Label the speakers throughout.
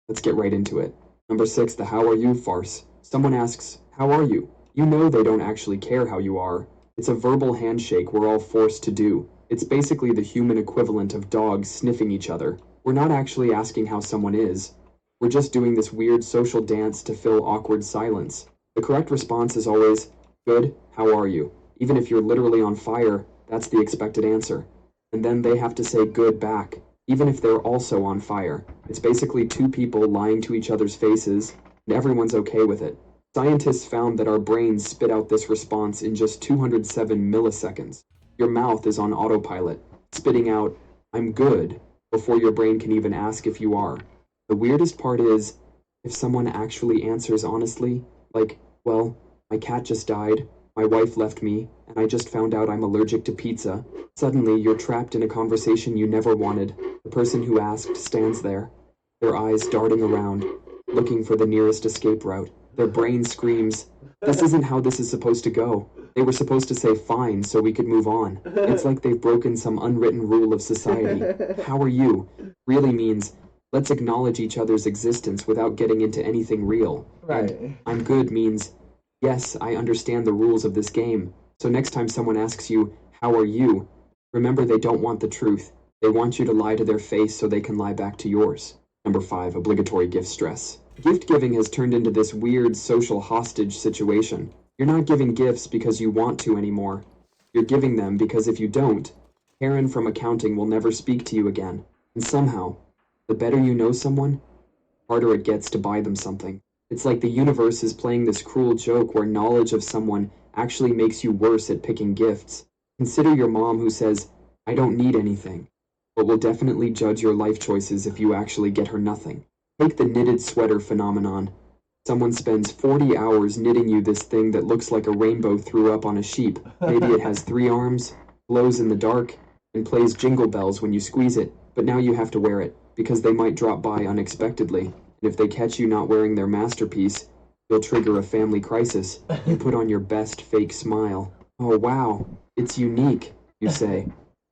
Speaker 1: Let's get right into it. Number 6, the how are you farce. Someone asks, how are you? You know they don't actually care how you are. It's a verbal handshake we're all forced to do. It's basically the human equivalent of dogs sniffing each other. We're not actually asking how someone is. We're just doing this weird social dance to fill awkward silence. The correct response is always, good, how are you? Even if you're literally on fire, that's the expected answer. And then they have to say good back, even if they're also on fire. It's basically two people lying to each other's faces, and everyone's okay with it. Scientists found that our brains spit out this response in just 207 milliseconds. Your mouth is on autopilot, spitting out, I'm good, before your brain can even ask if you are. The weirdest part is, if someone actually answers honestly, like, well, my cat just died, my wife left me, and I just found out I'm allergic to pizza, suddenly you're trapped in a conversation you never wanted. The person who asked stands there, their eyes darting around, looking for the nearest escape route. Their brain screams, this isn't how this is supposed to go. They were supposed to say fine so we could move on. It's like they've broken some unwritten rule of society. How are you? Really means, let's acknowledge each other's existence without getting into anything real.
Speaker 2: Right.
Speaker 1: And I'm good means, yes, I understand the rules of this game. So next time someone asks you, how are you? Remember they don't want the truth. They want you to lie to their face so they can lie back to yours. Number 5, obligatory gift stress. Gift giving has turned into this weird social hostage situation. You're not giving gifts because you want to anymore. You're giving them because if you don't, Karen from accounting will never speak to you again. And somehow, the better you know someone, the harder it gets to buy them something. It's like the universe is playing this cruel joke where knowledge of someone actually makes you worse at picking gifts. Consider your mom who says, I don't need anything, but will definitely judge your life choices if you actually get her nothing. Take the knitted sweater phenomenon. Someone spends 40 hours knitting you this thing that looks like a rainbow threw up on a sheep. Maybe it has 3 arms, glows in the dark, and plays jingle bells when you squeeze it, but now you have to wear it, because they might drop by unexpectedly, and if they catch you not wearing their masterpiece, you'll trigger a family crisis. You put on your best fake smile. Oh wow, it's unique, you say,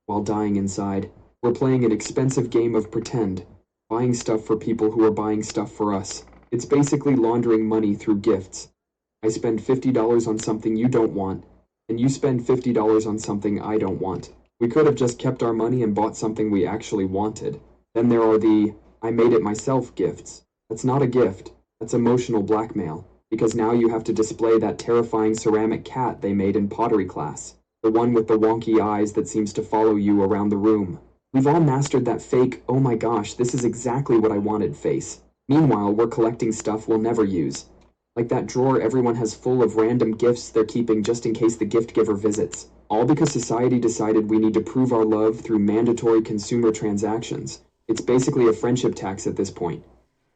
Speaker 1: while dying inside. We're playing an expensive game of pretend, buying stuff for people who are buying stuff for us. It's basically laundering money through gifts. I spend $50 on something you don't want, and you spend $50 on something I don't want. We could have just kept our money and bought something we actually wanted. Then there are the I made it myself gifts. That's not a gift. That's emotional blackmail, because now you have to display that terrifying ceramic cat they made in pottery class, the one with the wonky eyes that seems to follow you around the room. We've all mastered that fake, oh my gosh, this is exactly what I wanted face. Meanwhile, we're collecting stuff we'll never use. Like that drawer everyone has full of random gifts they're keeping just in case the gift giver visits. All because society decided we need to prove our love through mandatory consumer transactions. It's basically a friendship tax at this point.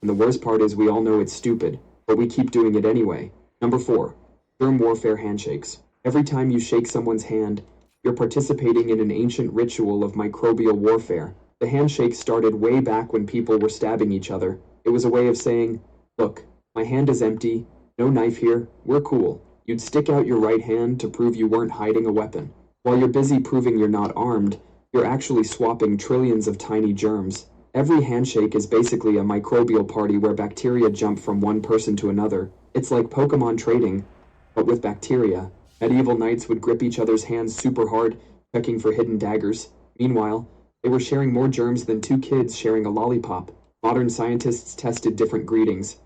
Speaker 1: And the worst part is we all know it's stupid, but we keep doing it anyway. Number 4, germ warfare handshakes. Every time you shake someone's hand, you're participating in an ancient ritual of microbial warfare. The handshake started way back when people were stabbing each other. It was a way of saying, look, my hand is empty, no knife here, we're cool. You'd stick out your right hand to prove you weren't hiding a weapon. While you're busy proving you're not armed, you're actually swapping trillions of tiny germs. Every handshake is basically a microbial party where bacteria jump from one person to another. It's like Pokemon trading, but with bacteria. Medieval knights would grip each other's hands super hard, checking for hidden daggers. Meanwhile, they were sharing more germs than 2 kids sharing a lollipop. Modern scientists tested different greetings.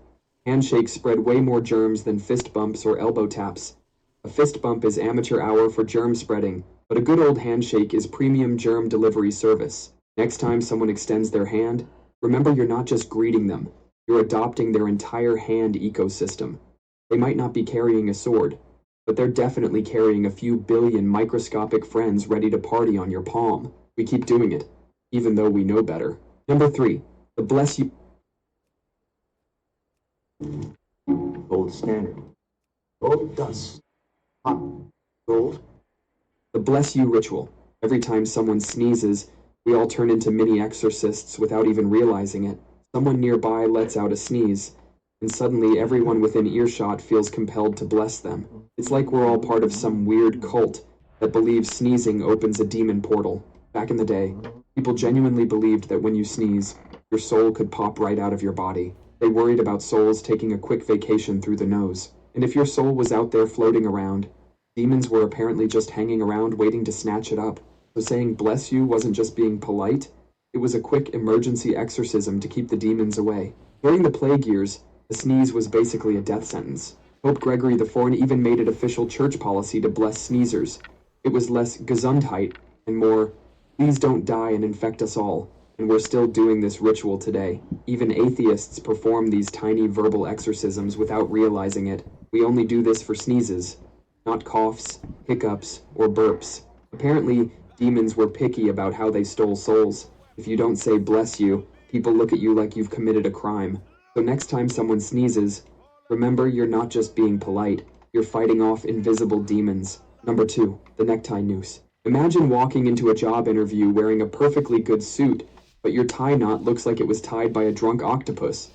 Speaker 1: Handshakes spread way more germs than fist bumps or elbow taps. A fist bump is amateur hour for germ spreading, but a good old handshake is premium germ delivery service. Next time someone extends their hand, remember you're not just greeting them, you're adopting their entire hand ecosystem. They might not be carrying a sword, but they're definitely carrying a few billion microscopic friends ready to party on your palm. We keep doing it, even though we know better. Number 3, the bless you.
Speaker 3: Gold standard. Gold dust. Hot. Gold.
Speaker 1: The bless you ritual. Every time someone sneezes, we all turn into mini exorcists without even realizing it. Someone nearby lets out a sneeze, and suddenly everyone within earshot feels compelled to bless them. It's like we're all part of some weird cult that believes sneezing opens a demon portal. Back in the day, people genuinely believed that when you sneeze, your soul could pop right out of your body. They worried about souls taking a quick vacation through the nose. And if your soul was out there floating around, demons were apparently just hanging around waiting to snatch it up. So saying bless you wasn't just being polite, it was a quick emergency exorcism to keep the demons away. During the plague years, a sneeze was basically a death sentence. Pope Gregory IV even made it official church policy to bless sneezers. It was less Gesundheit and more, please don't die and infect us all. And we're still doing this ritual today. Even atheists perform these tiny verbal exorcisms without realizing it. We only do this for sneezes, not coughs, hiccups, or burps. Apparently, demons were picky about how they stole souls. If you don't say bless you, people look at you like you've committed a crime. So next time someone sneezes, remember you're not just being polite, you're fighting off invisible demons. Number 2, the necktie noose. Imagine walking into a job interview wearing a perfectly good suit, but your tie knot looks like it was tied by a drunk octopus.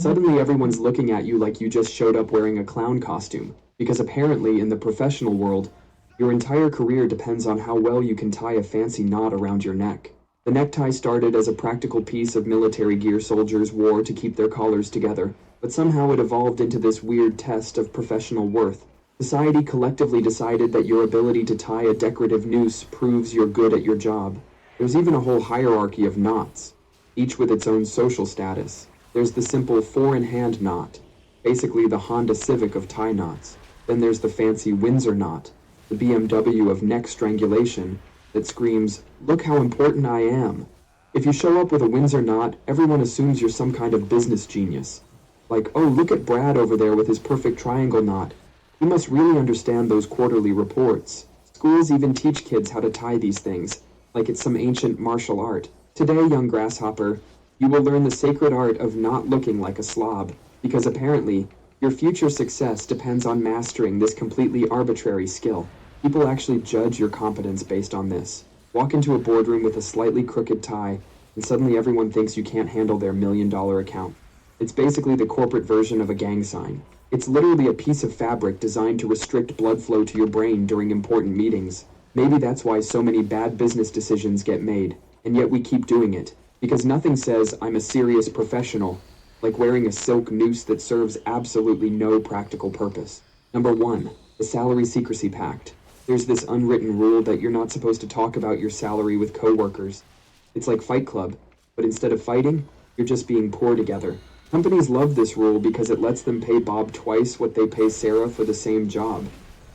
Speaker 1: Suddenly everyone's looking at you like you just showed up wearing a clown costume, because apparently in the professional world, your entire career depends on how well you can tie a fancy knot around your neck. The necktie started as a practical piece of military gear soldiers wore to keep their collars together, but somehow it evolved into this weird test of professional worth. Society collectively decided that your ability to tie a decorative noose proves you're good at your job. There's even a whole hierarchy of knots, each with its own social status. There's the simple four-in-hand knot, basically the Honda Civic of tie knots. Then there's the fancy Windsor knot, the BMW of neck strangulation, that screams, look how important I am. If you show up with a Windsor knot, everyone assumes you're some kind of business genius. Like, oh, look at Brad over there with his perfect triangle knot. He must really understand those quarterly reports. Schools even teach kids how to tie these things, like it's some ancient martial art. Today, young grasshopper, you will learn the sacred art of not looking like a slob, because apparently, your future success depends on mastering this completely arbitrary skill. People actually judge your competence based on this. Walk into a boardroom with a slightly crooked tie, and suddenly everyone thinks you can't handle their $1,000,000 account. It's basically the corporate version of a gang sign. It's literally a piece of fabric designed to restrict blood flow to your brain during important meetings. Maybe that's why so many bad business decisions get made, and yet we keep doing it. Because nothing says, I'm a serious professional, like wearing a silk noose that serves absolutely no practical purpose. Number 1, the Salary Secrecy Pact. There's this unwritten rule that you're not supposed to talk about your salary with coworkers. It's like Fight Club, but instead of fighting, you're just being poor together. Companies love this rule because it lets them pay Bob twice what they pay Sarah for the same job.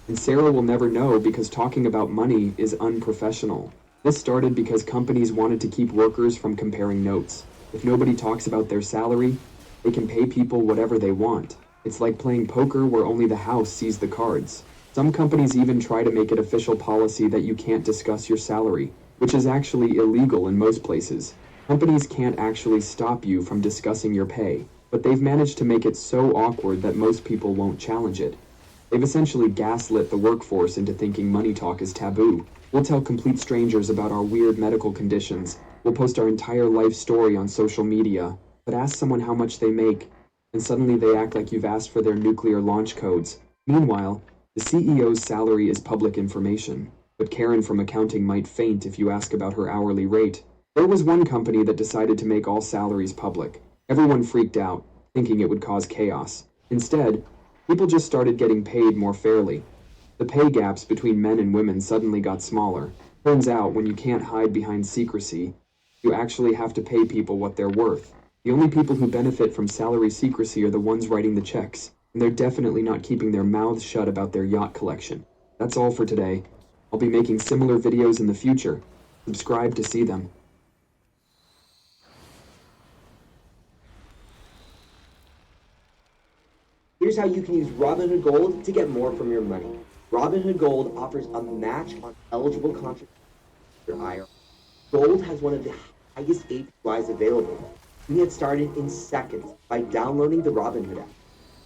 Speaker 1: And Sarah will never know because talking about money is unprofessional. This started because companies wanted to keep workers from comparing notes. If nobody talks about their salary, they can pay people whatever they want. It's like playing poker where only the house sees the cards. Some companies even try to make it official policy that you can't discuss your salary, which is actually illegal in most places. Companies can't actually stop you from discussing your pay, but they've managed to make it so awkward that most people won't challenge it. They've essentially gaslit the workforce into thinking money talk is taboo. We'll tell complete strangers about our weird medical conditions. We'll post our entire life story on social media, but ask someone how much they make, and suddenly they act like you've asked for their nuclear launch codes. Meanwhile, the CEO's salary is public information, but Karen from accounting might faint if you ask about her hourly rate. There was one company that decided to make all salaries public. Everyone freaked out, thinking it would cause chaos. Instead, people just started getting paid more fairly. The pay gaps between men and women suddenly got smaller. Turns out, when you can't hide behind secrecy, you actually have to pay people what they're worth. The only people who benefit from salary secrecy are the ones writing the checks, and they're definitely not keeping their mouths shut about their yacht collection. That's all for today. I'll be making similar videos in the future. Subscribe to see them.
Speaker 3: Here's how you can use Robinhood Gold to get more from your money. Robinhood Gold offers a match on eligible contributions to your IRA. Gold has one of the highest APYs available. You can get started in seconds by downloading the Robinhood app.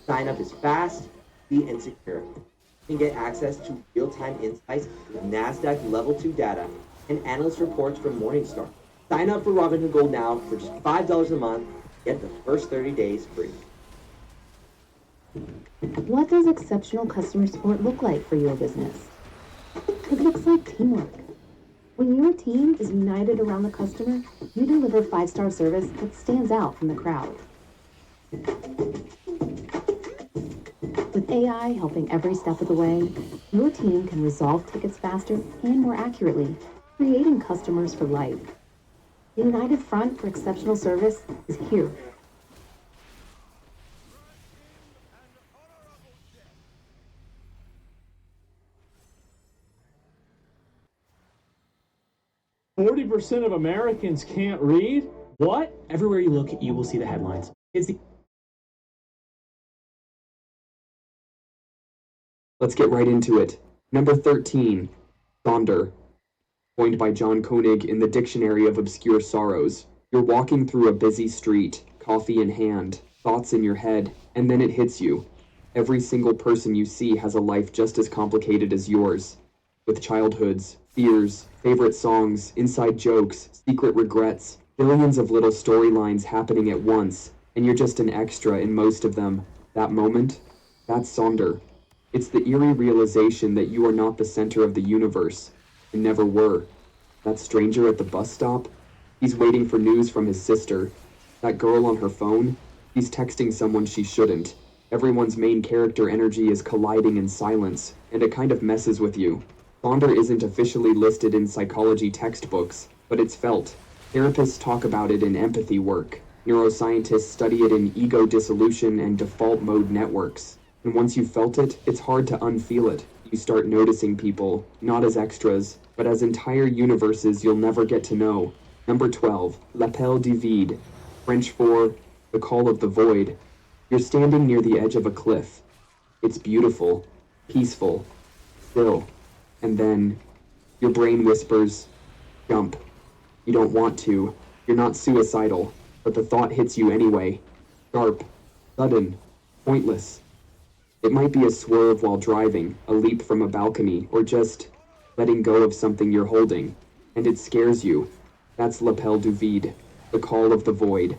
Speaker 3: Sign up is fast, easy, and secure. You can get access to real-time insights with NASDAQ Level 2 data and analyst reports from Morningstar. Sign up for Robinhood Gold now for just $5 a month. Get the first 30 days free.
Speaker 2: What does exceptional customer support look like for your business? It looks like teamwork. When your team is united around the customer, you deliver 5-star service that stands out from the crowd. With AI helping every step of the way, your team can resolve tickets faster and more accurately, creating customers for life. The United Front for Exceptional Service is here.
Speaker 4: %40 of Americans can't read? What?
Speaker 5: Everywhere you look, you will see the headlines.
Speaker 1: Let's get right into it. Number 13, Sonder, coined by John Koenig in the Dictionary of Obscure Sorrows. You're walking through a busy street, coffee in hand, thoughts in your head, and then it hits you. Every single person you see has a life just as complicated as yours, with childhoods, fears, favorite songs, inside jokes, secret regrets, billions of little storylines happening at once, and you're just an extra in most of them. That moment, that's Sonder. It's the eerie realization that you are not the center of the universe, and never were. That stranger at the bus stop, he's waiting for news from his sister. That girl on her phone, he's texting someone she shouldn't. Everyone's main character energy is colliding in silence, and it kind of messes with you. Sonder isn't officially listed in psychology textbooks, but it's felt. Therapists talk about it in empathy work. Neuroscientists study it in ego dissolution and default mode networks. And once you've felt it, it's hard to unfeel it. You start noticing people, not as extras, but as entire universes you'll never get to know. Number 12, L'appel du vide, French for the call of the void. You're standing near the edge of a cliff. It's beautiful, peaceful, still. And then your brain whispers, jump. You don't want to. You're not suicidal, but the thought hits you anyway. Sharp, sudden, pointless. It might be a swerve while driving, a leap from a balcony, or just letting go of something you're holding, and it scares you. That's l'appel du vide, the call of the void.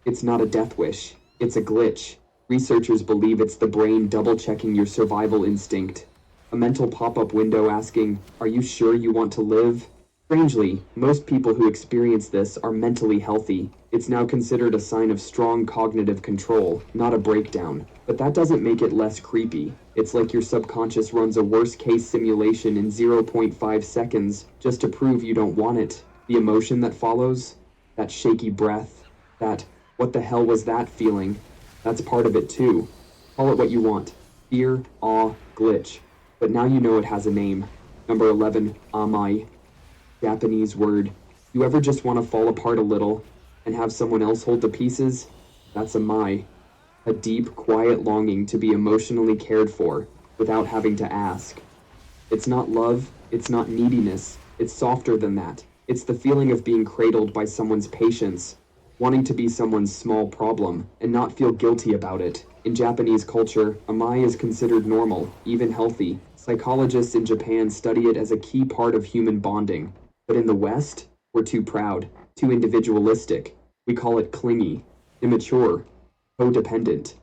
Speaker 1: It's not a death wish, it's a glitch. Researchers believe it's the brain double-checking your survival instinct. A mental pop-up window asking, are you sure you want to live? Strangely, most people who experience this are mentally healthy. It's now considered a sign of strong cognitive control, not a breakdown. But that doesn't make it less creepy. It's like your subconscious runs a worst-case simulation in 0.5 seconds just to prove you don't want it. The emotion that follows, that shaky breath, that what the hell was that feeling, that's part of it too. Call it what you want. Fear, awe, glitch. But now you know it has a name. Number 11, amai. Japanese word. You ever just want to fall apart a little and have someone else hold the pieces? That's amai. A deep, quiet longing to be emotionally cared for without having to ask. It's not love, it's not neediness, it's softer than that. It's the feeling of being cradled by someone's patience, wanting to be someone's small problem and not feel guilty about it. In Japanese culture, amai is considered normal, even healthy. Psychologists in Japan study it as a key part of human bonding. But in the West, we're too proud, too individualistic. We call it clingy, immature, codependent.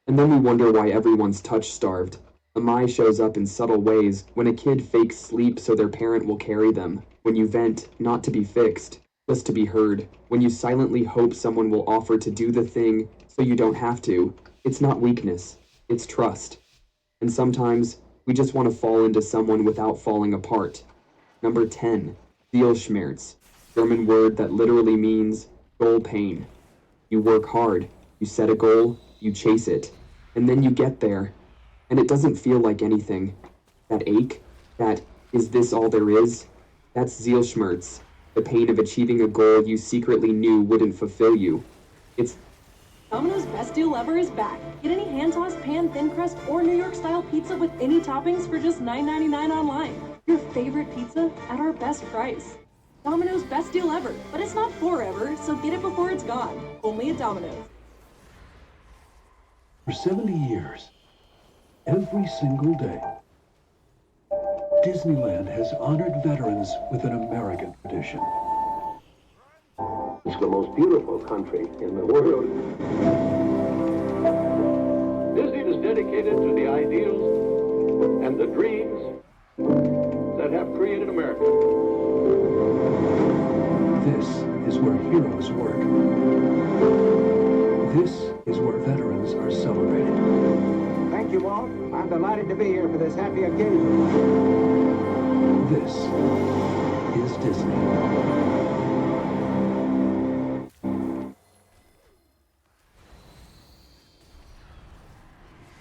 Speaker 1: And then we wonder why everyone's touch-starved. Amai shows up in subtle ways when a kid fakes sleep so their parent will carry them. When you vent, not to be fixed, just to be heard. When you silently hope someone will offer to do the thing so you don't have to. It's not weakness, it's trust. And sometimes, we just want to fall into someone without falling apart. Number 10, Zielschmerz, German word that literally means goal pain. You work hard, you set a goal, you chase it, and then you get there, and it doesn't feel like anything. That ache, that is this all there is? That's Zielschmerz, the pain of achieving a goal you secretly knew wouldn't fulfill you. It's
Speaker 6: Domino's Best Deal Ever is back. Get any hand-tossed pan, thin crust, or New York-style pizza with any toppings for just $9.99 online. Your favorite pizza at our best price. Domino's Best Deal Ever, but it's not forever, so get it before it's gone. Only at Domino's.
Speaker 7: For 70 years, every single day, Disneyland has honored veterans with an American tradition.
Speaker 8: It's the most beautiful country in the world. Disney is dedicated to the ideals and the dreams that have created America.
Speaker 7: This is where heroes work. This is where veterans are celebrated.
Speaker 9: Thank you, Walt. I'm delighted to be here for this happy occasion.
Speaker 7: This is Disney.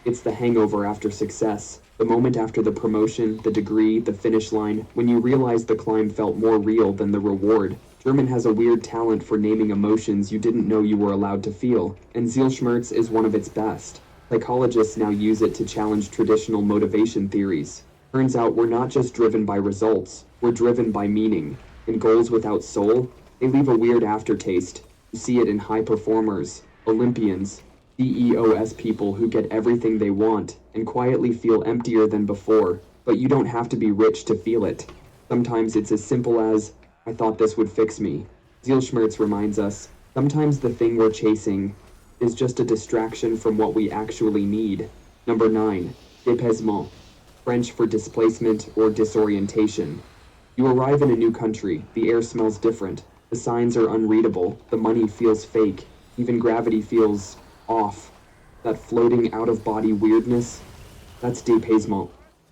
Speaker 1: It's the hangover after success, the moment after the promotion, the degree, the finish line, when you realize the climb felt more real than the reward. German has a weird talent for naming emotions you didn't know you were allowed to feel, and Zielschmerz is one of its best. Psychologists now use it to challenge traditional motivation theories. Turns out we're not just driven by results, we're driven by meaning. And goals without soul, they leave a weird aftertaste. You see it in high performers, Olympians, CEOs people who get everything they want and quietly feel emptier than before, but you don't have to be rich to feel it. Sometimes it's as simple as, I thought this would fix me. Zielschmerz reminds us, sometimes the thing we're chasing is just a distraction from what we actually need. Number 9. Dépaysement, French for displacement or disorientation. You arrive in a new country, the air smells different, the signs are unreadable, the money feels fake, even gravity feels off. That floating out-of-body weirdness, that's dépaysement.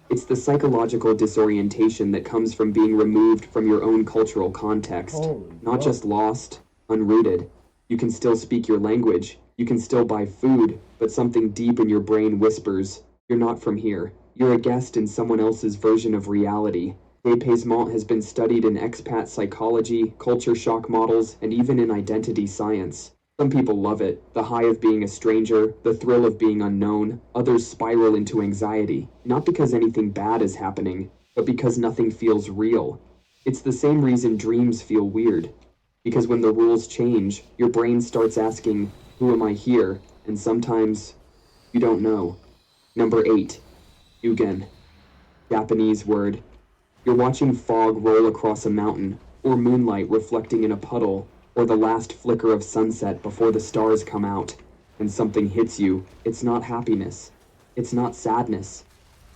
Speaker 1: It's the psychological disorientation that comes from being removed from your own cultural context. Not just lost, unrooted. You can still speak your language, you can still buy food, but something deep in your brain whispers, you're not from here. You're a guest in someone else's version of reality. Dépaysement has been studied in expat psychology, culture shock models, and even in identity science. Some people love it, the high of being a stranger, the thrill of being unknown. Others spiral into anxiety, not because anything bad is happening, but because nothing feels real. It's the same reason dreams feel weird. Because when the rules change, your brain starts asking, who am I here? And sometimes, you don't know. Number 8. Yugen. Japanese word. You're watching fog roll across a mountain, or moonlight reflecting in a puddle, or the last flicker of sunset before the stars come out, and something hits you. It's not happiness. It's not sadness.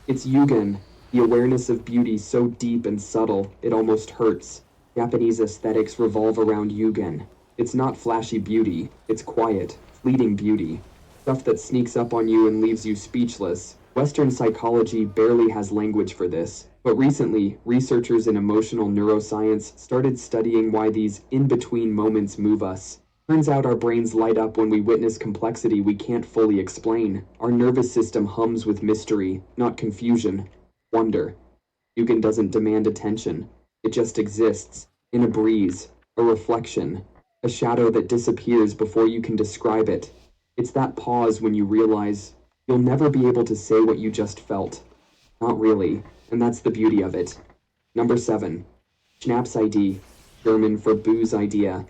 Speaker 1: It's Yugen, the awareness of beauty so deep and subtle, it almost hurts. Japanese aesthetics revolve around Yugen. It's not flashy beauty, it's quiet, fleeting beauty. Stuff that sneaks up on you and leaves you speechless. Western psychology barely has language for this, but recently, researchers in emotional neuroscience started studying why these in-between moments move us. Turns out our brains light up when we witness complexity we can't fully explain. Our nervous system hums with mystery, not confusion, wonder. Yugen doesn't demand attention. It just exists, in a breeze, a reflection, a shadow that disappears before you can describe it. It's that pause when you realize you'll never be able to say what you just felt. Not really, and that's the beauty of it. Number 7. Schnapsidee, German for booze idea.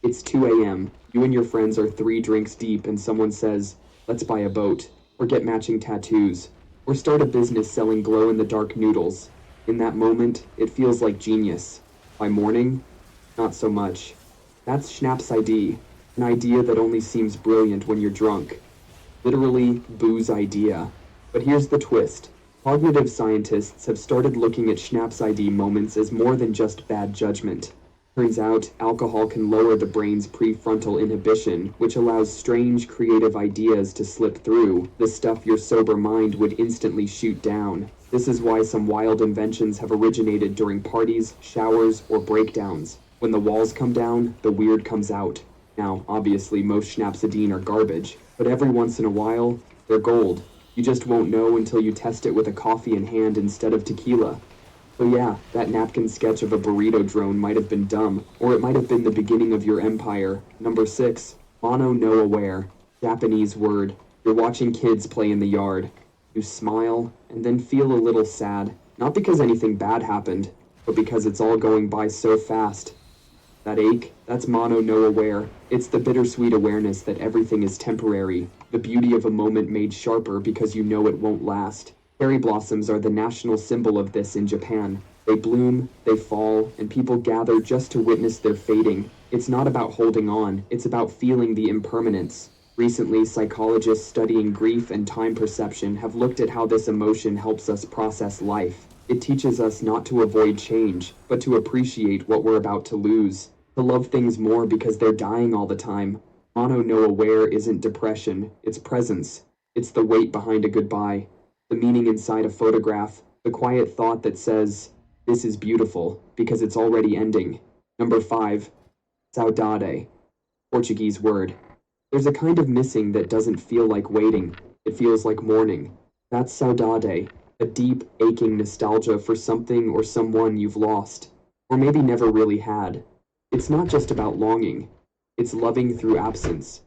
Speaker 1: It's 2 a.m., you and your friends are 3 drinks deep and someone says, let's buy a boat, or get matching tattoos, or start a business selling glow-in-the-dark noodles. In that moment, it feels like genius. By morning, not so much. That's Schnapsidee, an idea that only seems brilliant when you're drunk. Literally, booze idea. But here's the twist. Cognitive scientists have started looking at Schnapsidee moments as more than just bad judgment. Turns out, alcohol can lower the brain's prefrontal inhibition, which allows strange, creative ideas to slip through, the stuff your sober mind would instantly shoot down. This is why some wild inventions have originated during parties, showers, or breakdowns. When the walls come down, the weird comes out. Now, obviously, most Schnapsideen are garbage, but every once in a while, they're gold. You just won't know until you test it with a coffee in hand instead of tequila. So yeah, that napkin sketch of a burrito drone might have been dumb, or it might have been the beginning of your empire. Number 6. Mono no aware. Japanese word. You're watching kids play in the yard. You smile, and then feel a little sad. Not because anything bad happened, but because it's all going by so fast. That ache, that's mono no aware. It's the bittersweet awareness that everything is temporary. The beauty of a moment made sharper because you know it won't last. Cherry blossoms are the national symbol of this in Japan. They bloom, they fall, and people gather just to witness their fading. It's not about holding on, it's about feeling the impermanence. Recently, psychologists studying grief and time perception have looked at how this emotion helps us process life. It teaches us not to avoid change, but to appreciate what we're about to lose. To love things more because they're dying all the time. Mono no aware isn't depression, it's presence. It's the weight behind a goodbye, the meaning inside a photograph, the quiet thought that says, this is beautiful, because it's already ending. Number 5, saudade, Portuguese word. There's a kind of missing that doesn't feel like waiting, it feels like mourning. That's saudade, a deep, aching nostalgia for something or someone you've lost, or maybe never really had. It's not just about longing, it's loving through absence,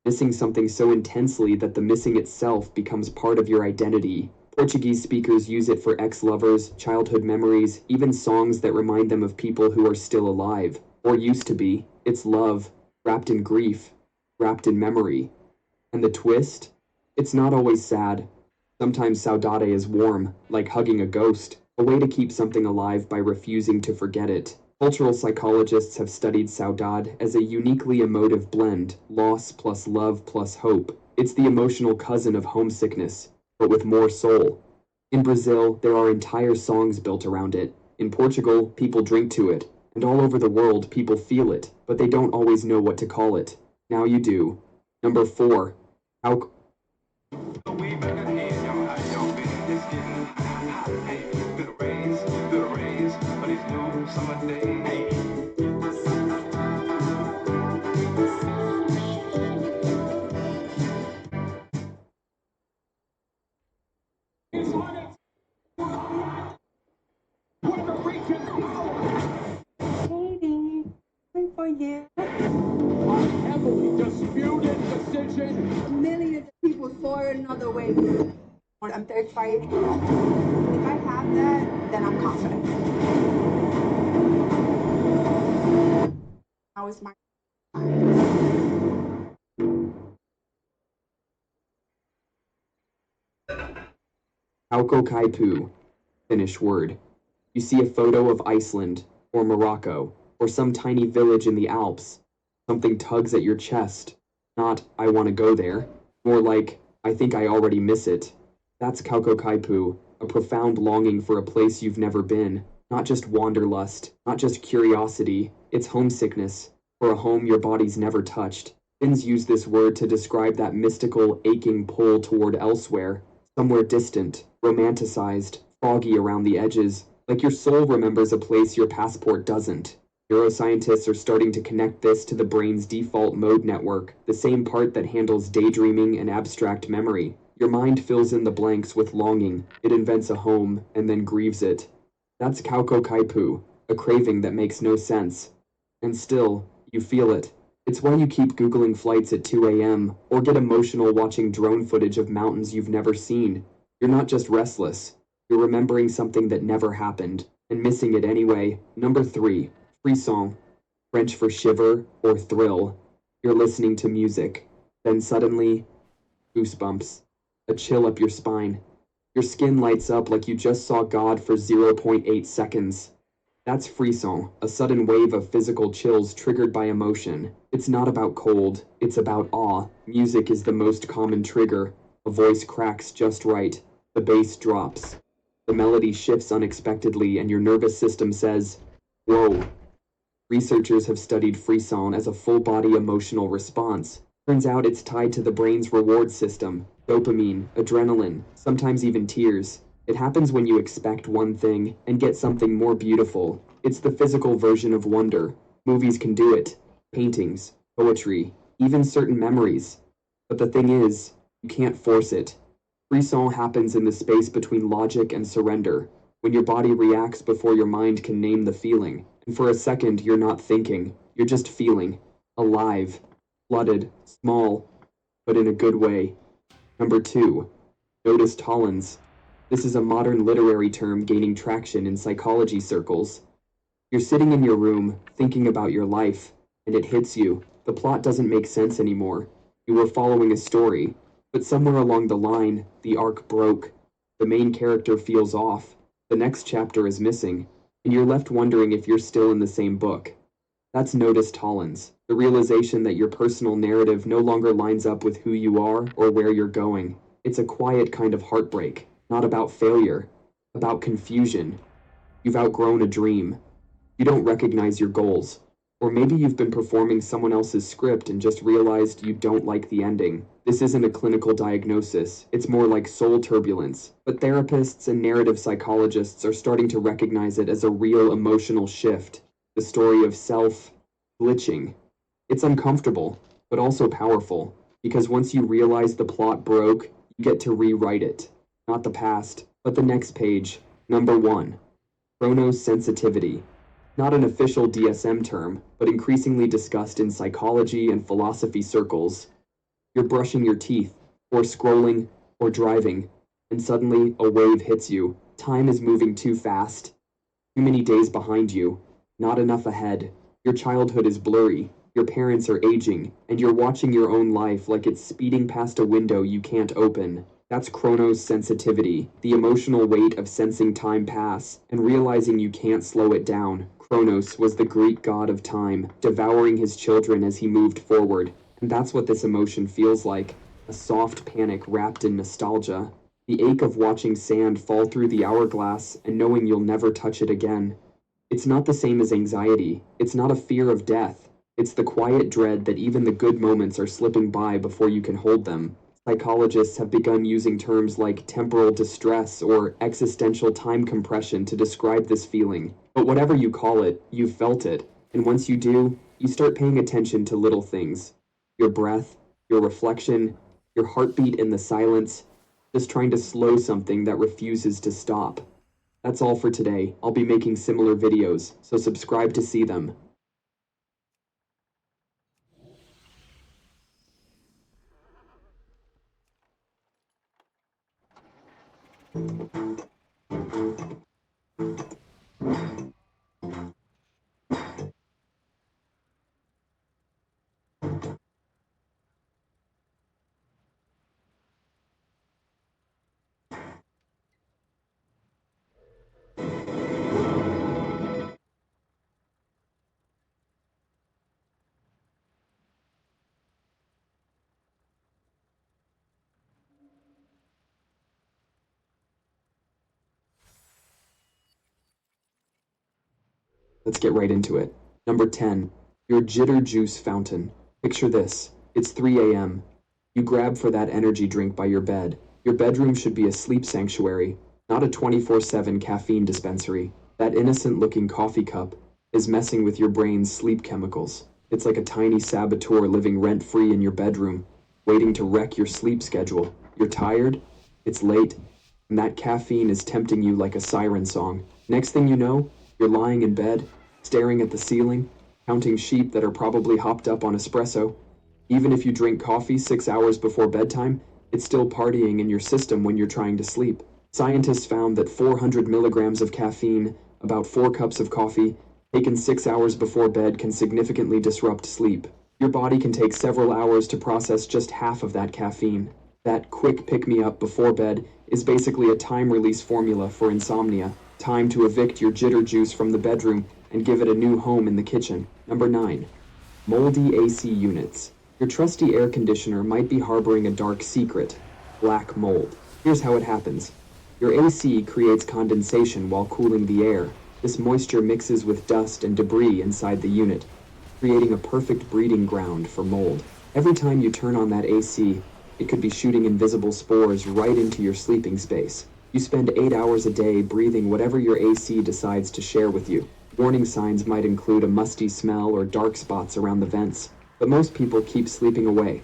Speaker 1: missing something so intensely that the missing itself becomes part of your identity. Portuguese speakers use it for ex-lovers, childhood memories, even songs that remind them of people who are still alive, or used to be. It's love, wrapped in grief, wrapped in memory. And the twist? It's not always sad. Sometimes saudade is warm, like hugging a ghost, a way to keep something alive by refusing to forget it. Cultural psychologists have studied saudade as a uniquely emotive blend, loss plus love plus hope. It's the emotional cousin of homesickness, but with more soul. In Brazil, there are entire songs built around it. In Portugal, people drink to it. And all over the world, people feel it, but they don't always know what to call it. Now you do. Number 4. How...
Speaker 10: Katie, wait for you.
Speaker 8: Heavily disputed decision.
Speaker 10: Millions of people saw it another way. I'm 35. If I have that, then I'm confident. Now is my time.
Speaker 1: Auko Kaipu, Finnish word. You see a photo of Iceland, or Morocco, or some tiny village in the Alps. Something tugs at your chest. Not, I want to go there. More like, I think I already miss it. That's Kauko Kaipu, a profound longing for a place you've never been. Not just wanderlust, not just curiosity, it's homesickness, for a home your body's never touched. Finns use this word to describe that mystical, aching pull toward elsewhere, somewhere distant, romanticized, foggy around the edges, like your soul remembers a place your passport doesn't. Neuroscientists are starting to connect this to the brain's default mode network, the same part that handles daydreaming and abstract memory. Your mind fills in the blanks with longing, it invents a home, and then grieves it. That's Kauko Kaipu, a craving that makes no sense. And still, you feel it. It's why you keep Googling flights at 2 a.m., or get emotional watching drone footage of mountains you've never seen. You're not just restless, you're remembering something that never happened, and missing it anyway. Number 3. Frisson, French for shiver or thrill. You're listening to music. Then suddenly, goosebumps. A chill up your spine. Your skin lights up like you just saw God for 0.8 seconds. That's frisson, a sudden wave of physical chills triggered by emotion. It's not about cold, it's about awe. Music is the most common trigger. A voice cracks just right. The bass drops. The melody shifts unexpectedly and your nervous system says, whoa. Researchers have studied frisson as a full-body emotional response. Turns out it's tied to the brain's reward system, dopamine, adrenaline, sometimes even tears. It happens when you expect one thing and get something more beautiful. It's the physical version of wonder. Movies can do it. Paintings, poetry, even certain memories. But the thing is, you can't force it. Frisson happens in the space between logic and surrender, when your body reacts before your mind can name the feeling. And for a second, you're not thinking, you're just feeling. Alive. Flooded. Small. But in a good way. Number 2. Notice tollens. This is a modern literary term gaining traction in psychology circles. You're sitting in your room, thinking about your life, and it hits you. The plot doesn't make sense anymore. You were following a story, but somewhere along the line, the arc broke. The main character feels off. The next chapter is missing, and you're left wondering if you're still in the same book. That's notice tollens, the realization that your personal narrative no longer lines up with who you are or where you're going. It's a quiet kind of heartbreak, not about failure, about confusion. You've outgrown a dream. You don't recognize your goals, Or maybe you've been performing someone else's script and just realized you don't like the ending. This isn't a clinical diagnosis, it's more like soul turbulence. But therapists and narrative psychologists are starting to recognize it as a real emotional shift. The story of self glitching. It's uncomfortable, but also powerful, because once you realize the plot broke, you get to rewrite it. Not the past, but the next page. Number 1. Chronosensitivity. Not an official DSM term, but increasingly discussed in psychology and philosophy circles. You're brushing your teeth, or scrolling, or driving, and suddenly a wave hits you. Time is moving too fast. Too many days behind you. Not enough ahead. Your childhood is blurry. Your parents are aging, and you're watching your own life like it's speeding past a window you can't open. That's chronosensitivity, the emotional weight of sensing time pass and realizing you can't slow it down. Kronos was the Greek god of time, devouring his children as he moved forward. And that's what this emotion feels like, a soft panic wrapped in nostalgia. The ache of watching sand fall through the hourglass and knowing you'll never touch it again. It's not the same as anxiety. It's not a fear of death. It's the quiet dread that even the good moments are slipping by before you can hold them. Psychologists have begun using terms like temporal distress or existential time compression to describe this feeling. But whatever you call it, you've felt it. And once you do, you start paying attention to little things. Your breath, your reflection, your heartbeat in the silence, just trying to slow something that refuses to stop. That's all for today. I'll be making similar videos, so subscribe to see them. Let's get right into it. Number 10. Your jitter juice fountain. Picture this. It's 3 a.m. You grab for that energy drink by your bed. Your bedroom should be a sleep sanctuary, not a 24/7 caffeine dispensary. That innocent-looking coffee cup is messing with your brain's sleep chemicals. It's like a tiny saboteur living rent-free in your bedroom, waiting to wreck your sleep schedule. You're tired, it's late, and that caffeine is tempting you like a siren song. Next thing you know, you're lying in bed, staring at the ceiling, counting sheep that are probably hopped up on espresso. Even if you drink coffee 6 hours before bedtime, it's still partying in your system when you're trying to sleep. Scientists found that 400 milligrams of caffeine, about 4 cups of coffee, taken 6 hours before bed can significantly disrupt sleep. Your body can take several hours to process just half of that caffeine. That quick pick-me-up before bed is basically a time release formula for insomnia. Time to evict your jitter juice from the bedroom and give it a new home in the kitchen. Number 9. Moldy AC units. Your trusty air conditioner might be harboring a dark secret, black mold. Here's how it happens. Your AC creates condensation while cooling the air. This moisture mixes with dust and debris inside the unit, creating a perfect breeding ground for mold. Every time you turn on that AC, it could be shooting invisible spores right into your sleeping space. You spend 8 hours a day breathing whatever your AC decides to share with you. Warning signs might include a musty smell or dark spots around the vents, but most people keep sleeping away,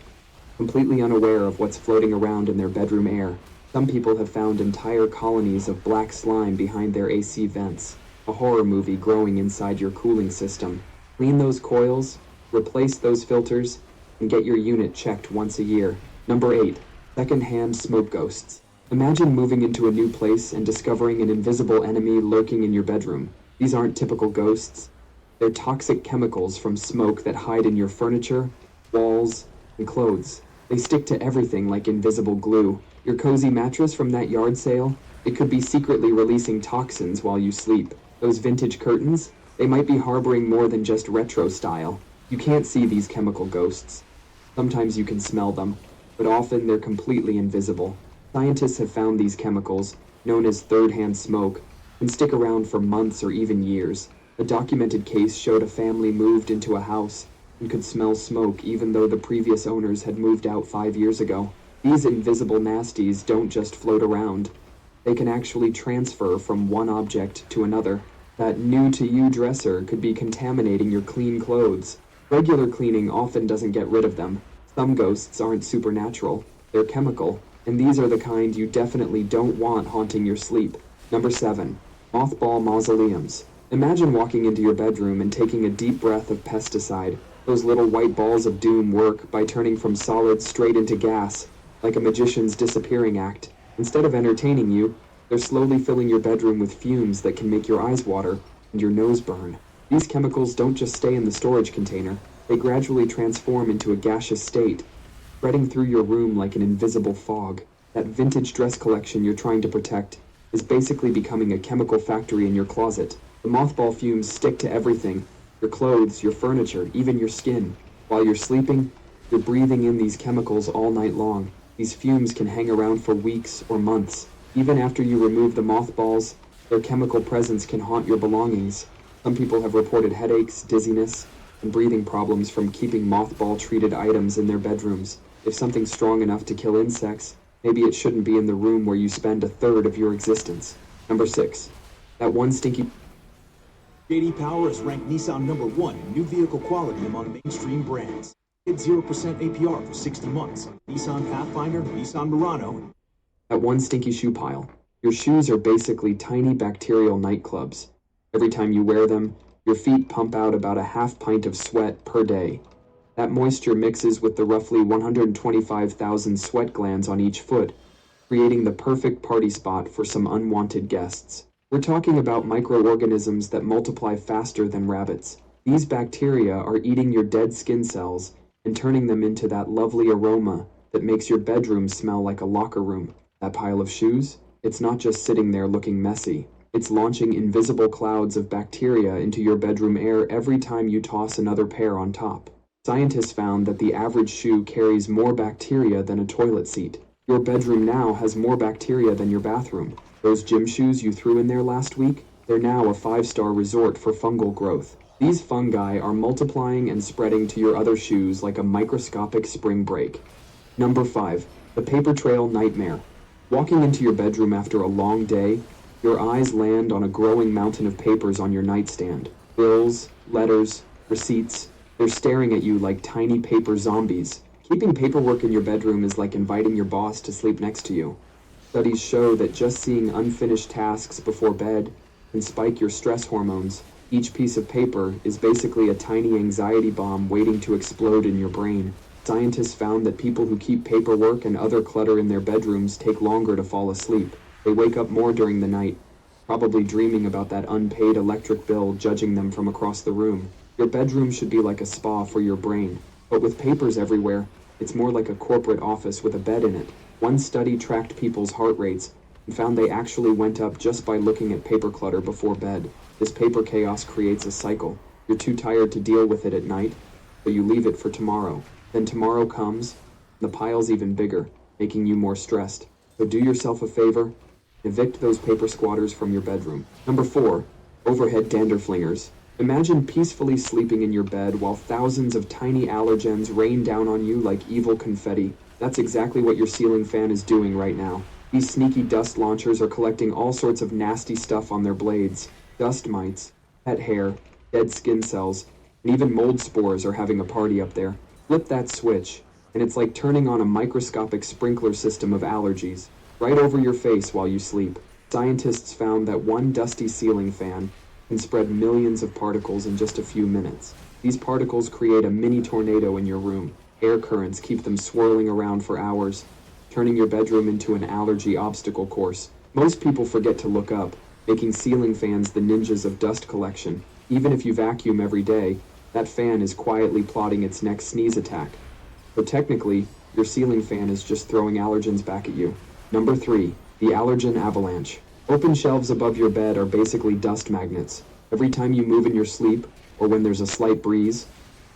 Speaker 1: completely unaware of what's floating around in their bedroom air. Some people have found entire colonies of black slime behind their AC vents, a horror movie growing inside your cooling system. Clean those coils, replace those filters, and get your unit checked once a year. Number 8. Second-hand smoke ghosts. Imagine moving into a new place and discovering an invisible enemy lurking in your bedroom. These aren't typical ghosts. They're toxic chemicals from smoke that hide in your furniture, walls, and clothes. They stick to everything like invisible glue. Your cozy mattress from that yard sale? It could be secretly releasing toxins while you sleep. Those vintage curtains? They might be harboring more than just retro style. You can't see these chemical ghosts. Sometimes you can smell them, but often they're completely invisible. Scientists have found these chemicals, known as third-hand smoke, can stick around for months or even years. A documented case showed a family moved into a house and could smell smoke even though the previous owners had moved out 5 years ago. These invisible nasties don't just float around. They can actually transfer from one object to another. That new-to-you dresser could be contaminating your clean clothes. Regular cleaning often doesn't get rid of them. Some ghosts aren't supernatural. They're chemical, and these are the kind you definitely don't want haunting your sleep. Number 7. Mothball mausoleums. Imagine walking into your bedroom and taking a deep breath of pesticide. Those little white balls of doom work by turning from solid straight into gas, like a magician's disappearing act. Instead of entertaining you, they're slowly filling your bedroom with fumes that can make your eyes water and your nose burn. These chemicals don't just stay in the storage container, they gradually transform into a gaseous state, spreading through your room like an invisible fog. That vintage dress collection you're trying to protect is basically becoming a chemical factory in your closet. The mothball fumes stick to everything, your clothes, your furniture, even your skin. While you're sleeping, you're breathing in these chemicals all night long. These fumes can hang around for weeks or months. Even after you remove the mothballs, their chemical presence can haunt your belongings. Some people have reported headaches, dizziness, and breathing problems from keeping mothball-treated items in their bedrooms. If something's strong enough to kill insects, maybe it shouldn't be in the room where you spend a third of your existence. Number 6. That one stinky...
Speaker 11: J.D. Power has ranked Nissan #1 in new vehicle quality among mainstream brands. Get 0% APR for 60 months. Nissan Pathfinder, Nissan Murano.
Speaker 1: That one stinky shoe pile. Your shoes are basically tiny bacterial nightclubs. Every time you wear them, your feet pump out about a half pint of sweat per day. That moisture mixes with the roughly 125,000 sweat glands on each foot, creating the perfect party spot for some unwanted guests. We're talking about microorganisms that multiply faster than rabbits. These bacteria are eating your dead skin cells and turning them into that lovely aroma that makes your bedroom smell like a locker room. That pile of shoes? It's not just sitting there looking messy. It's launching invisible clouds of bacteria into your bedroom air every time you toss another pair on top. Scientists found that the average shoe carries more bacteria than a toilet seat. Your bedroom now has more bacteria than your bathroom. Those gym shoes you threw in there last week? They're now a 5-star resort for fungal growth. These fungi are multiplying and spreading to your other shoes like a microscopic spring break. Number 5. The paper trail nightmare. Walking into your bedroom after a long day, your eyes land on a growing mountain of papers on your nightstand. Bills, letters, receipts. They're staring at you like tiny paper zombies. Keeping paperwork in your bedroom is like inviting your boss to sleep next to you. Studies show that just seeing unfinished tasks before bed can spike your stress hormones. Each piece of paper is basically a tiny anxiety bomb waiting to explode in your brain. Scientists found that people who keep paperwork and other clutter in their bedrooms take longer to fall asleep. They wake up more during the night, probably dreaming about that unpaid electric bill judging them from across the room. Your bedroom should be like a spa for your brain, but with papers everywhere, it's more like a corporate office with a bed in it. One study tracked people's heart rates and found they actually went up just by looking at paper clutter before bed. This paper chaos creates a cycle. You're too tired to deal with it at night, so you leave it for tomorrow. Then tomorrow comes, and the pile's even bigger, making you more stressed. So do yourself a favor, evict those paper squatters from your bedroom. Number 4. Overhead dander flingers. Imagine peacefully sleeping in your bed while thousands of tiny allergens rain down on you like evil confetti. That's exactly what your ceiling fan is doing right now. These sneaky dust launchers are collecting all sorts of nasty stuff on their blades. Dust mites, pet hair, dead skin cells, and even mold spores are having a party up there. Flip that switch, and it's like turning on a microscopic sprinkler system of allergies, right over your face while you sleep. Scientists found that one dusty ceiling fan can spread millions of particles in just a few minutes. These particles create a mini tornado in your room. Air currents keep them swirling around for hours, turning your bedroom into an allergy obstacle course. Most people forget to look up, making ceiling fans the ninjas of dust collection. Even if you vacuum every day, that fan is quietly plotting its next sneeze attack. So technically, your ceiling fan is just throwing allergens back at you. Number 3. The allergen avalanche. Open shelves above your bed are basically dust magnets. Every time you move in your sleep, or when there's a slight breeze,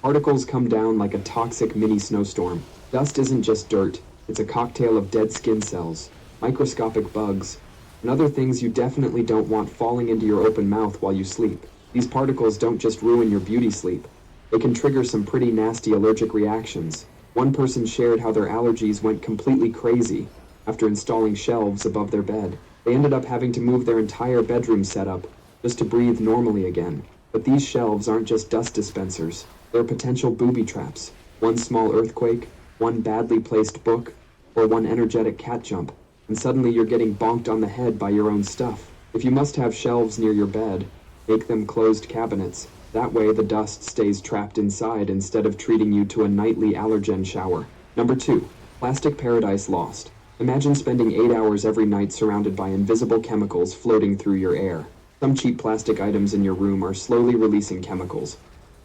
Speaker 1: particles come down like a toxic mini snowstorm. Dust isn't just dirt, it's a cocktail of dead skin cells, microscopic bugs, and other things you definitely don't want falling into your open mouth while you sleep. These particles don't just ruin your beauty sleep. They can trigger some pretty nasty allergic reactions. One person shared how their allergies went completely crazy after installing shelves above their bed. They ended up having to move their entire bedroom setup just to breathe normally again. But these shelves aren't just dust dispensers. They're potential booby traps. One small earthquake, one badly placed book, or one energetic cat jump, and suddenly you're getting bonked on the head by your own stuff. If you must have shelves near your bed, make them closed cabinets. That way the dust stays trapped inside instead of treating you to a nightly allergen shower. Number 2. Plastic Paradise Lost. Imagine spending 8 hours every night surrounded by invisible chemicals floating through your air. Some cheap plastic items in your room are slowly releasing chemicals.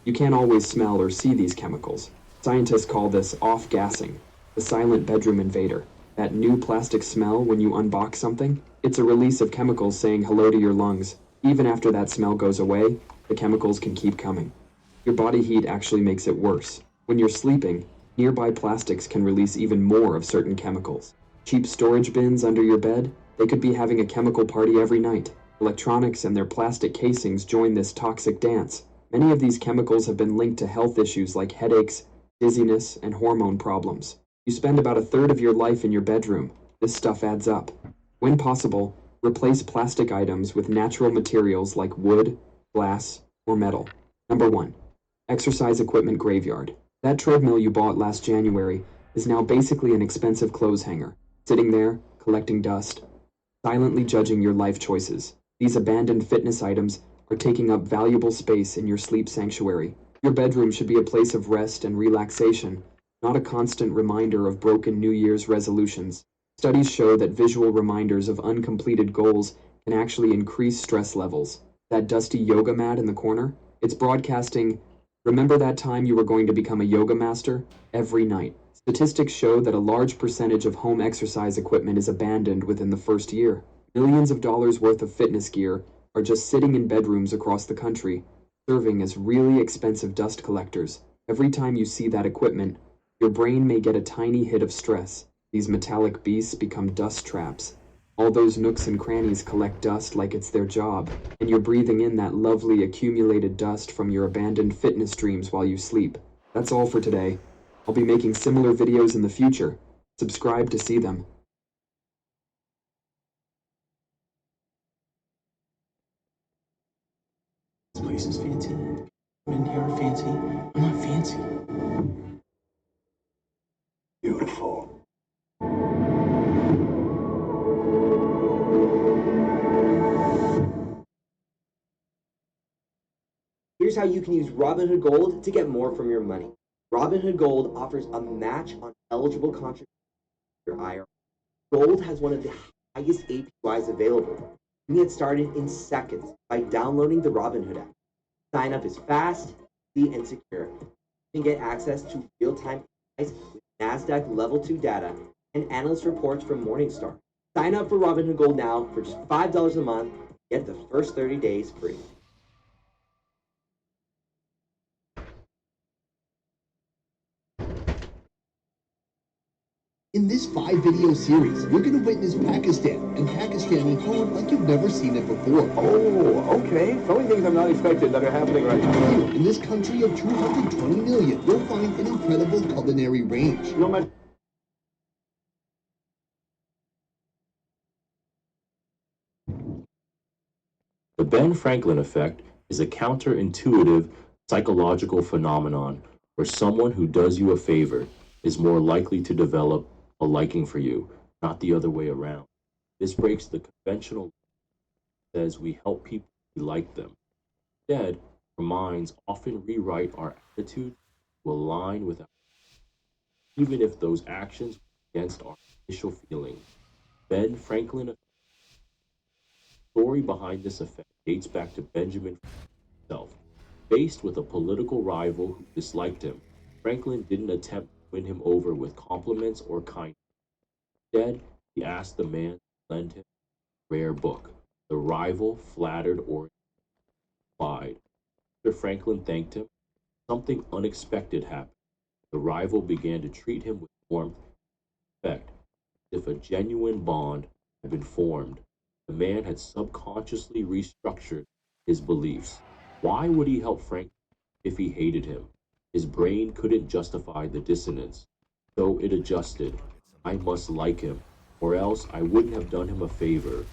Speaker 1: You can't always smell or see these chemicals. Scientists call this off-gassing, the silent bedroom invader. That new plastic smell when you unbox something? It's a release of chemicals saying hello to your lungs. Even after that smell goes away, the chemicals can keep coming. Your body heat actually makes it worse. When you're sleeping, nearby plastics can release even more of certain chemicals. Cheap storage bins under your bed, they could be having a chemical party every night. Electronics and their plastic casings join this toxic dance. Many of these chemicals have been linked to health issues like headaches, dizziness, and hormone problems. You spend about a third of your life in your bedroom. This stuff adds up. When possible, replace plastic items with natural materials like wood, glass, or metal. Number 1. Exercise equipment graveyard. That treadmill you bought last January is now basically an expensive clothes hanger, sitting there, collecting dust, silently judging your life choices. These abandoned fitness items are taking up valuable space in your sleep sanctuary. Your bedroom should be a place of rest and relaxation, not a constant reminder of broken New Year's resolutions. Studies show that visual reminders of uncompleted goals can actually increase stress levels. That dusty yoga mat in the corner, it's broadcasting, "Remember that time you were going to become a yoga master?" every night. Statistics show that a large percentage of home exercise equipment is abandoned within the first year. Millions of dollars worth of fitness gear are just sitting in bedrooms across the country, serving as really expensive dust collectors. Every time you see that equipment, your brain may get a tiny hit of stress. These metallic beasts become dust traps. All those nooks and crannies collect dust like it's their job, and you're breathing in that lovely accumulated dust from your abandoned fitness dreams while you sleep. That's all for today. I'll be making similar videos in the future. Subscribe to see them.
Speaker 5: This place is fancy. I'm in here fancy. I'm not fancy.
Speaker 7: Beautiful.
Speaker 3: Here's how you can use Robinhood Gold to get more from your money. Robinhood Gold offers a match on eligible contributions to your IRA. Gold has one of the highest APYs available. You can get started in seconds by downloading the Robinhood app. Sign up is fast, easy, and secure. You can get access to real-time insights with NASDAQ Level 2 data and analyst reports from Morningstar. Sign up for Robinhood Gold now for just $5 a month. Get the first 30 days free.
Speaker 12: In this 5-video series, you're going to witness Pakistan and Pakistani food like you've never seen it before.
Speaker 9: Oh, okay. So many things I'm not expected that are happening right now.
Speaker 12: Here, in this country of 220 million, you'll find an incredible culinary range.
Speaker 9: No matter.
Speaker 13: The Ben Franklin effect is a counterintuitive psychological phenomenon where someone who does you a favor is more likely to develop a liking for you, not the other way around. This breaks the conventional says we help people we like them. Instead, our minds often rewrite our attitude to align with our, even if those actions are against our initial feelings. Ben Franklin effect. The story behind this effect dates back to Benjamin himself. Faced with a political rival who disliked him, Franklin didn't attempt to win him over with compliments or kindness. Instead, he asked the man to lend him a rare book. The rival, flattered or implied. After Franklin thanked him, something unexpected happened. The rival began to treat him with warmth and respect, as if a genuine bond had been formed. The man had subconsciously restructured his beliefs. Why would he help Frank if he hated him? His brain couldn't justify the dissonance, so it adjusted. I must like him, or else I wouldn't have done him a favor.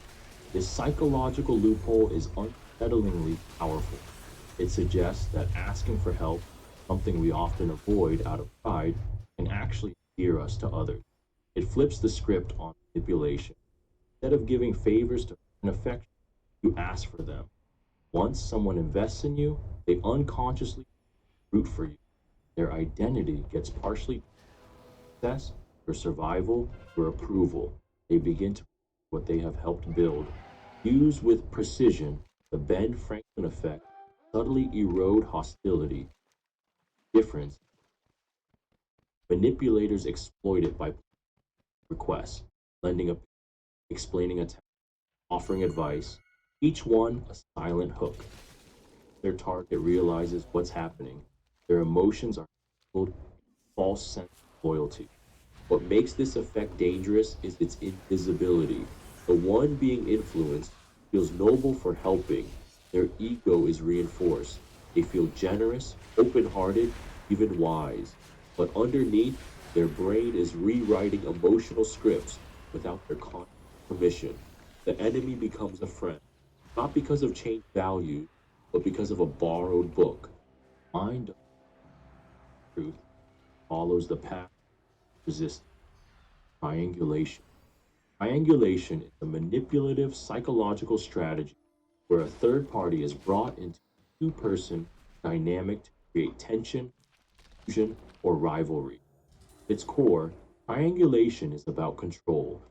Speaker 13: This psychological loophole is unsettlingly powerful. It suggests that asking for help, something we often avoid out of pride, can actually endear us to others. It flips the script on manipulation. Instead of giving favors to an affection, you ask for them. Once someone invests in you, they unconsciously root for you. Their identity gets partially success, for survival, for approval. They begin to what they have helped build. Used with precision, the Ben Franklin effect subtly erode hostility. Difference. Manipulators exploit it by requests, lending a explaining a task, offering advice, each one a silent hook. Their target realizes what's happening. Their emotions are filled with a false sense of loyalty. What makes this effect dangerous is its invisibility. The one being influenced feels noble for helping. Their ego is reinforced. They feel generous, open hearted, even wise. But underneath, their brain is rewriting emotional scripts without their conscious permission. The enemy becomes a friend, not because of changed values, but because of a borrowed book. Mind of truth follows the path of resistance. Triangulation. Triangulation is a manipulative psychological strategy where a third party is brought into a two-person dynamic to create tension, confusion, or rivalry. At its core, triangulation is about control.